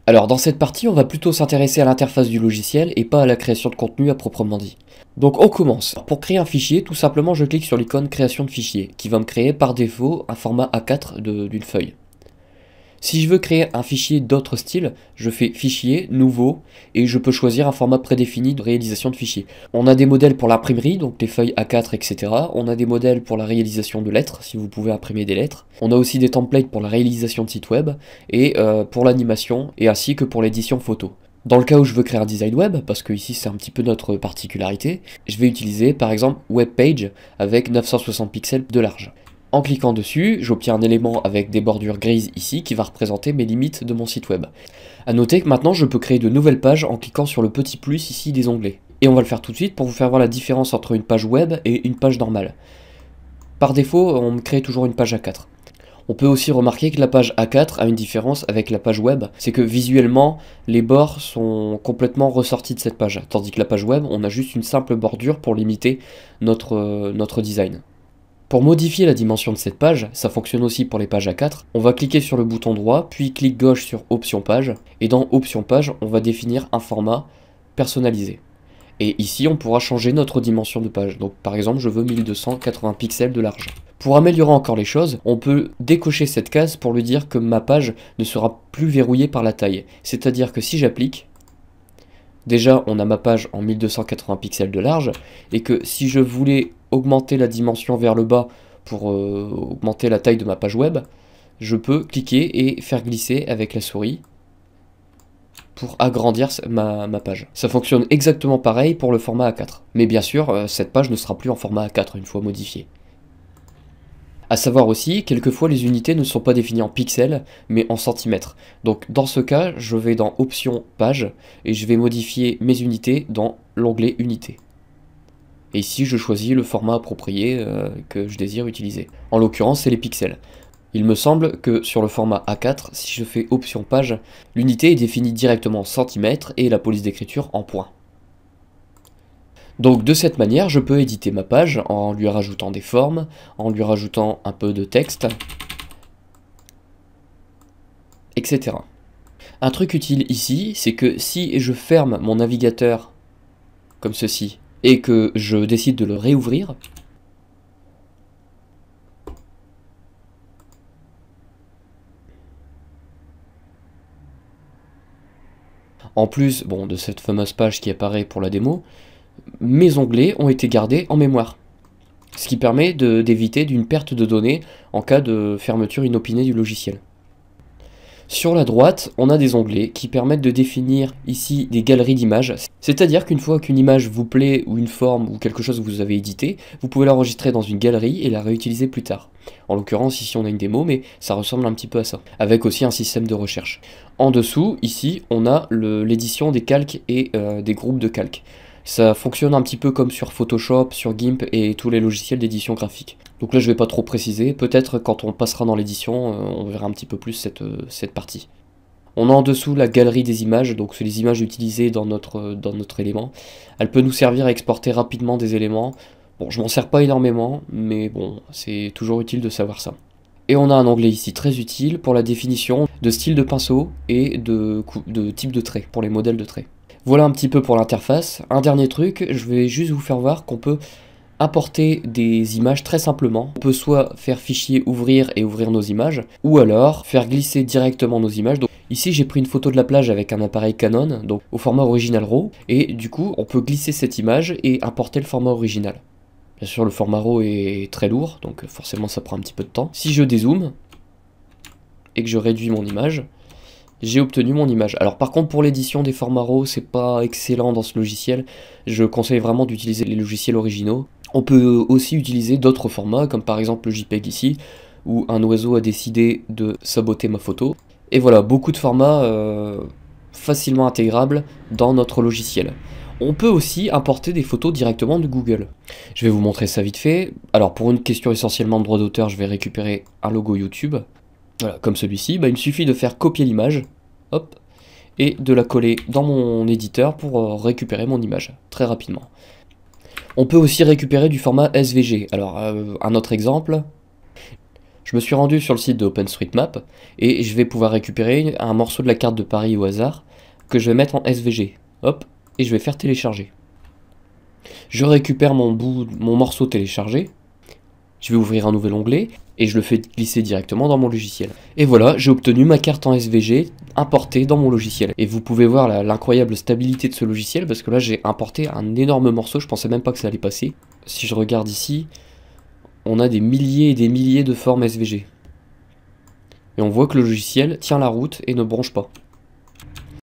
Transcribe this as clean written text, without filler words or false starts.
Alors dans cette partie, on va plutôt s'intéresser à l'interface du logiciel et pas à la création de contenu à proprement dit. Donc on commence. Pour créer un fichier, tout simplement je clique sur l'icône création de fichier, qui va me créer par défaut un format A4 d'une feuille. Si je veux créer un fichier d'autre style, je fais fichier, nouveau, et je peux choisir un format prédéfini de réalisation de fichier. On a des modèles pour l'imprimerie, donc les feuilles A4, etc. On a des modèles pour la réalisation de lettres, si vous pouvez imprimer des lettres. On a aussi des templates pour la réalisation de sites web, et pour l'animation, et ainsi que pour l'édition photo. Dans le cas où je veux créer un design web, parce que ici c'est un petit peu notre particularité, je vais utiliser par exemple WebPage avec 960 pixels de large. En cliquant dessus, j'obtiens un élément avec des bordures grises ici qui va représenter mes limites de mon site web. A noter que maintenant je peux créer de nouvelles pages en cliquant sur le petit plus ici des onglets. Et on va le faire tout de suite pour vous faire voir la différence entre une page web et une page normale. Par défaut, on me crée toujours une page A4. On peut aussi remarquer que la page A4 a une différence avec la page web, c'est que visuellement, les bords sont complètement ressortis de cette page, tandis que la page web, on a juste une simple bordure pour limiter notre design. Pour modifier la dimension de cette page, ça fonctionne aussi pour les pages A4, on va cliquer sur le bouton droit, puis clic gauche sur Option page, et dans Option page, on va définir un format personnalisé. Et ici, on pourra changer notre dimension de page, donc par exemple, je veux 1280 pixels de large. Pour améliorer encore les choses, on peut décocher cette case pour lui dire que ma page ne sera plus verrouillée par la taille. C'est-à-dire que si j'applique, déjà on a ma page en 1280 pixels de large, et que si je voulais augmenter la dimension vers le bas pour augmenter la taille de ma page web, je peux cliquer et faire glisser avec la souris pour agrandir ma page. Ça fonctionne exactement pareil pour le format A4. Mais bien sûr, cette page ne sera plus en format A4 une fois modifiée. A savoir aussi, quelquefois les unités ne sont pas définies en pixels, mais en centimètres. Donc dans ce cas, je vais dans Option Page, et je vais modifier mes unités dans l'onglet Unités. Et ici, je choisis le format approprié que je désire utiliser. En l'occurrence, c'est les pixels. Il me semble que sur le format A4, si je fais Option Page, l'unité est définie directement en centimètres et la police d'écriture en points. Donc de cette manière, je peux éditer ma page en lui rajoutant des formes, en lui rajoutant un peu de texte, etc. Un truc utile ici, c'est que si je ferme mon navigateur comme ceci, et que je décide de le réouvrir, en plus de cette fameuse page qui apparaît pour la démo, mes onglets ont été gardés en mémoire. Ce qui permet d'éviter une perte de données en cas de fermeture inopinée du logiciel. Sur la droite, on a des onglets qui permettent de définir ici des galeries d'images. C'est-à-dire qu'une fois qu'une image vous plaît ou une forme ou quelque chose que vous avez édité, vous pouvez l'enregistrer dans une galerie et la réutiliser plus tard. En l'occurrence, ici on a une démo, mais ça ressemble un petit peu à ça. Avec aussi un système de recherche. En dessous, ici, on a l'édition des calques et des groupes de calques. Ça fonctionne un petit peu comme sur Photoshop, sur GIMP et tous les logiciels d'édition graphique. Donc là je vais pas trop préciser, peut-être quand on passera dans l'édition, on verra un petit peu plus cette partie. On a en dessous la galerie des images, donc c'est les images utilisées dans notre élément. Elle peut nous servir à exporter rapidement des éléments. Bon, je m'en sers pas énormément, mais bon, c'est toujours utile de savoir ça. Et on a un onglet ici très utile pour la définition de style de pinceau et de type de trait, pour les modèles de traits. Voilà un petit peu pour l'interface. Un dernier truc, je vais juste vous faire voir qu'on peut importer des images très simplement. On peut soit faire fichier ouvrir et ouvrir nos images, ou alors faire glisser directement nos images. Donc, ici j'ai pris une photo de la plage avec un appareil Canon, donc au format original RAW, et du coup on peut glisser cette image et importer le format original. Bien sûr le format RAW est très lourd, donc forcément ça prend un petit peu de temps. Si je dézoome, et que je réduis mon image, j'ai obtenu mon image. Alors par contre pour l'édition des formats RAW, c'est pas excellent dans ce logiciel. Je conseille vraiment d'utiliser les logiciels originaux. On peut aussi utiliser d'autres formats, comme par exemple le JPEG ici, où un oiseau a décidé de saboter ma photo. Et voilà, beaucoup de formats facilement intégrables dans notre logiciel. On peut aussi importer des photos directement de Google. Je vais vous montrer ça vite fait. Alors pour une question essentiellement de droit d'auteur, je vais récupérer un logo YouTube. Voilà, comme celui-ci, il me suffit de faire copier l'image, hop, et de la coller dans mon éditeur pour récupérer mon image, très rapidement. On peut aussi récupérer du format SVG. Alors, un autre exemple, Je me suis rendu sur le site de OpenStreetMap et je vais pouvoir récupérer un morceau de la carte de Paris au hasard que je vais mettre en SVG. Hop, et je vais faire télécharger. Je récupère mon morceau téléchargé. Je vais ouvrir un nouvel onglet et je le fais glisser directement dans mon logiciel. Et voilà, j'ai obtenu ma carte en SVG importée dans mon logiciel. Et vous pouvez voir l'incroyable stabilité de ce logiciel parce que là j'ai importé un énorme morceau, je pensais même pas que ça allait passer. Si je regarde ici, on a des milliers et des milliers de formes SVG. Et on voit que le logiciel tient la route et ne bronche pas.